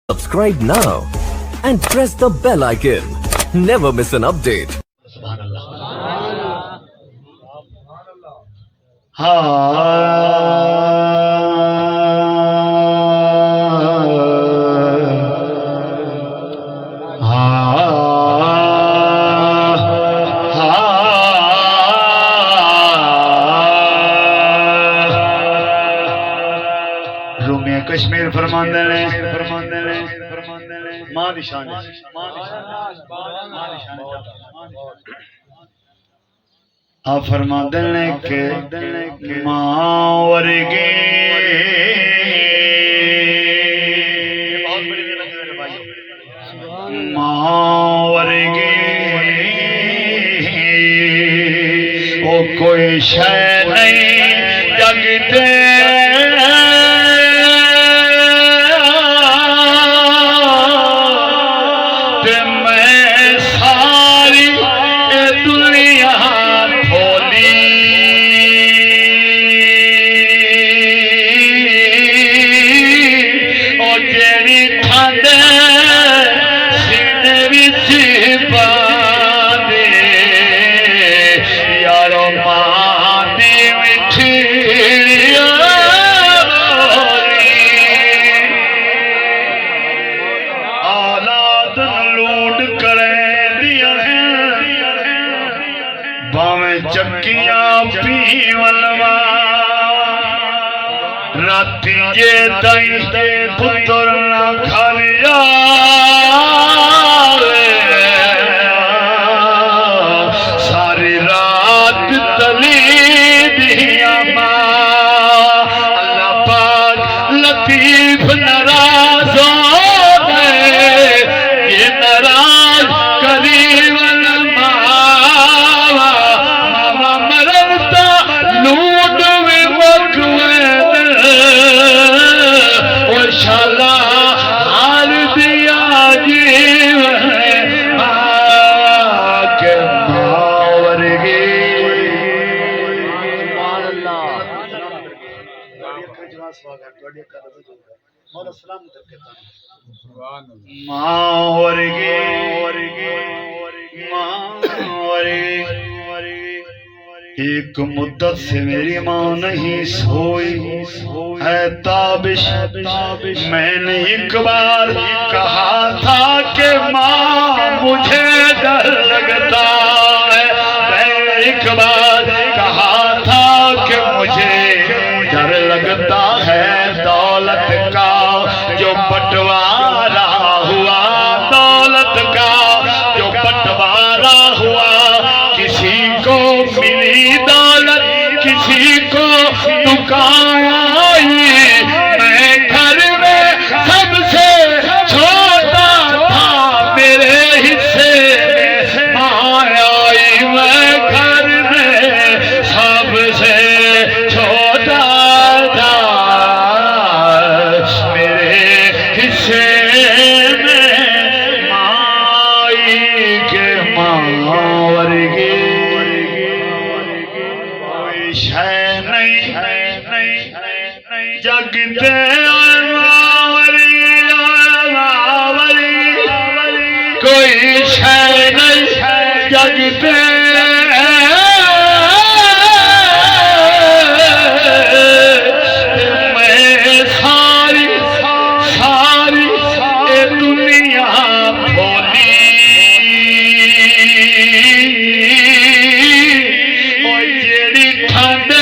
Subscribe now and press the bell icon. Never miss an update. Rumia Kashmir फरमांदे ने मां दी शान है आ फरमांदे ने के मां वर्गे मां वर्गे ओ कोई शय नहीं जगते चक्कियां पीवलवा राती जे ताई पुत्र ना घर जावे सारी रात तली दिया मां अल्लाह पाक लतीफ नाराज हो गए ये नाराज करीब एक मुद्दत से मेरी माँ नहीं सोई है ताबिश मैंने एक बार कहा था कि माँ मुझे डर लगता है मैंने एक बार कहा था कि मुझे डर लगता है दौलत का जो बंटवारा हुआ दौलत का जो बंटवारा हुआ किसी को मिली दौलत किसी को दुकान आई मैं घर में सबसे छोटा था मेरे हिस्से माँ आई मैं घर में सबसे छोटा था मेरे हिस्से में माई के माँ वर्गी जगते कोई शय नहीं जगते मैं सारी सारी दुनिया बोली जेड़ी ठंड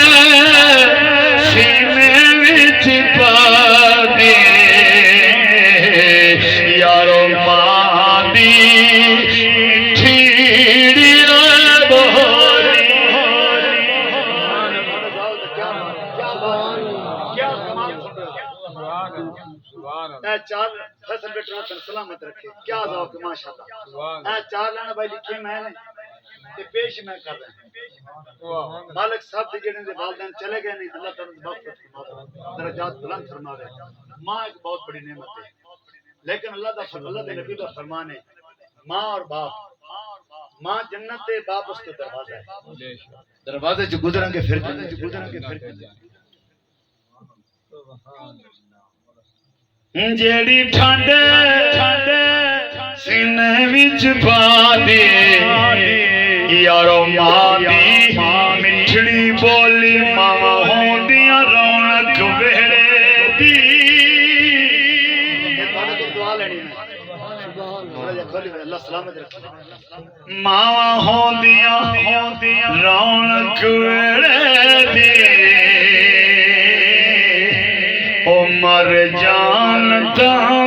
चार फसल बेटा सलामत रखे क्या ज़ौक़ माशाअल्लाह चार लाना भाई लिखे मैंने ते पेश मैं कर रहा मालिक साहब दे जेड़े दे वालिदैन चले गए नहीं अल्लाह ताला मग़फ़िरत फरमावे दरजात बुलंद फरमावे मां एक बहुत बड़ी नेमत है लेकिन अल्लाह दा अल्लाह दे नबी दा फरमान है मां और बाप मां जन्नत है बाप उसके दरवाजा है दरवाजे से गुजरेंगे फिर जन्नत जेड़ी ठंड सीने विच पा दे यारो मां दी मिठड़ी बोली मावा होंदियां रौनक वेड़े दी दुआ लेनी अल्लाह सलामत रखे मावा होंदियां रौनक वेड़े दी ओ मर जान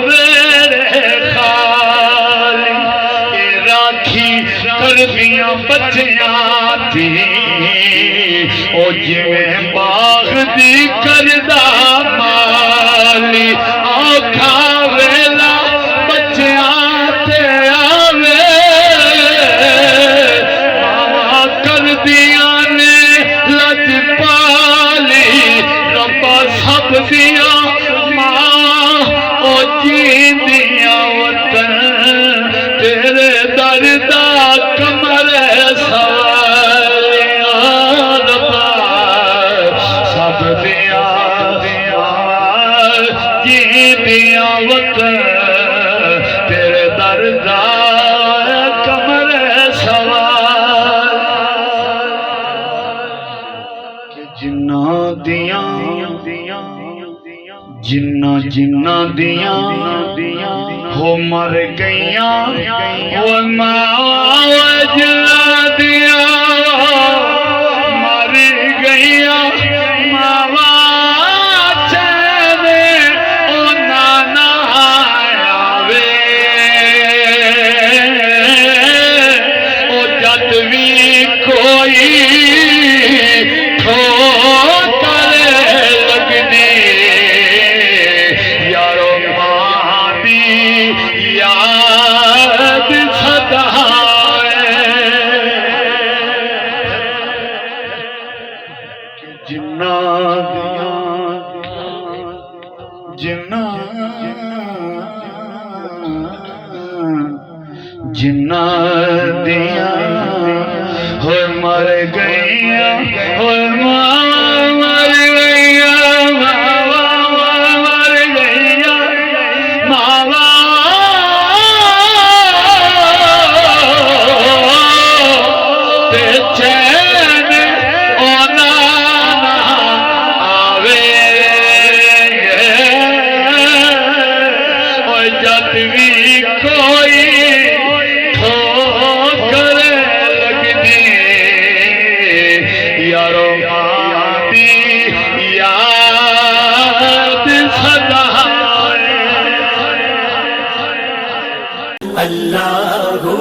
वेड़े खाली राखी करदियां बच्चियां दी ओ जिवें बाग दी करदा माली औखा वेला बच्चियां ते आवे मावा करदियां ने लज पाली रब्बा सब दिया जींदियां वतन तेरे दर्दा कमर सवार सब दिया जींदियां वतन तेरे दर्दा कमर सवार जिन्ना दिया जिन्ना दिया हो मर गईया वो मावा जिन्ना दिया मर गईया मावा चैने ओ नाना आवे ओ जद भी कोई जिन्ना दिया हो मर गईया हो मर गईया मावा मर गईया मावा ते चैन ओना आवे और जब भी कोई यारो माती याद सदा अल्लाहु